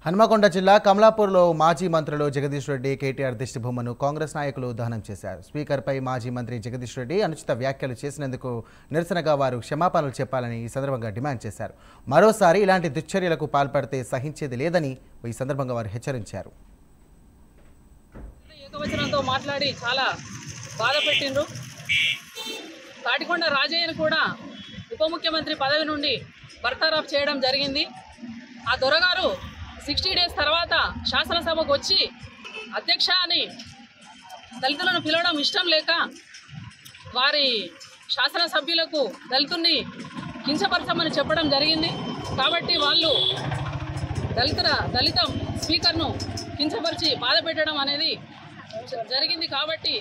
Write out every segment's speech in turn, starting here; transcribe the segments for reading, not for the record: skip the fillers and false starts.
హన్మకొండ జిల్లా కమలాపూర్లో మాజీ మంత్రులు జగదీష్ రెడ్డి కేటీఆర్ దిష్టిబొమ్మను కాంగ్రెస్ నాయకులు దహనం చేశారు. స్పీకర్పై మాజీ మంత్రి జగదీష్ రెడ్డి అనుచిత వ్యాఖ్యలు చేసినందుకు నిరసనగా వారు క్షమాపణలు చెప్పాలని ఈ సందర్భంగా డిమాండ్ చేశారు. మరోసారి ఇలాంటి దుశ్చర్యలకు పాల్పడితే సహించేది లేదని ఈ సందర్భంగా వారు హెచ్చరించారు. ఏకవచనంతో మాట్లాడి చాలా బాధపెట్టిండ్రు. తాటికొండ రాజయ్యను కూడా ఉప ముఖ్యమంత్రి పదవి నుండి బర్తరఫ్ చేయడం జరిగింది. ఆ దొరగారు 60 డేస్ తర్వాత శాసనసభకు వచ్చి అధ్యక్ష అని దళితులను పిలవడం ఇష్టం లేక వారి శాసనసభ్యులకు దళితుల్ని కించపరచమని చెప్పడం జరిగింది. కాబట్టి వాళ్ళు దళిత స్పీకర్ను కించపరిచి బాధ పెట్టడం అనేది జరిగింది. కాబట్టి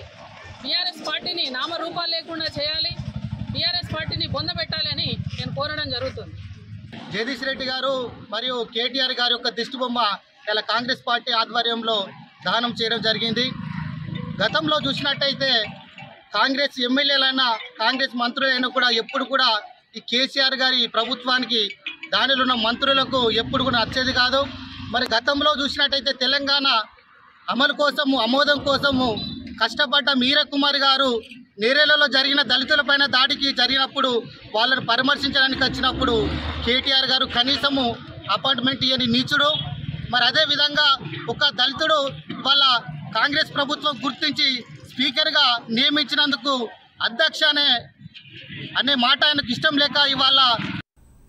బీఆర్ఎస్ పార్టీని నామరూపాలు లేకుండా చేయాలి, బీఆర్ఎస్ పార్టీని బొందబెట్టాలి అని నేను కోరడం జరుగుతుంది. జగదీష్ రెడ్డి గారు మరియు కేటీఆర్ గారి యొక్క దిష్టిబొమ్మ ఇలా కాంగ్రెస్ పార్టీ ఆధ్వర్యంలో దహనం చేయడం జరిగింది. గతంలో చూసినట్టయితే కాంగ్రెస్ ఎమ్మెల్యేలైనా కాంగ్రెస్ మంత్రులైనా కూడా ఎప్పుడు కూడా ఈ కేసీఆర్ గారి ప్రభుత్వానికి దానిలో ఉన్న మంత్రులకు ఎప్పుడు కూడా నచ్చేది కాదు. మరి గతంలో చూసినట్టయితే తెలంగాణ అమలు కోసము ఆమోదం కోసము కష్టపడ్డ మీరా కుమార్ గారు నేరేలలో జరిగిన దళితులపైన దాడికి జరిగినప్పుడు వాళ్ళను పరామర్శించడానికి వచ్చినప్పుడు కేటీఆర్ గారు కనీసము అపాయింట్మెంట్ ఇవ్వని నీచుడు. మరి అదేవిధంగా ఒక దళితుడు వాళ్ళ కాంగ్రెస్ ప్రభుత్వం గుర్తించి స్పీకర్గా నియమించినందుకు అధ్యక్ష అనే మాట ఆయనకు ఇష్టం లేక ఇవాళ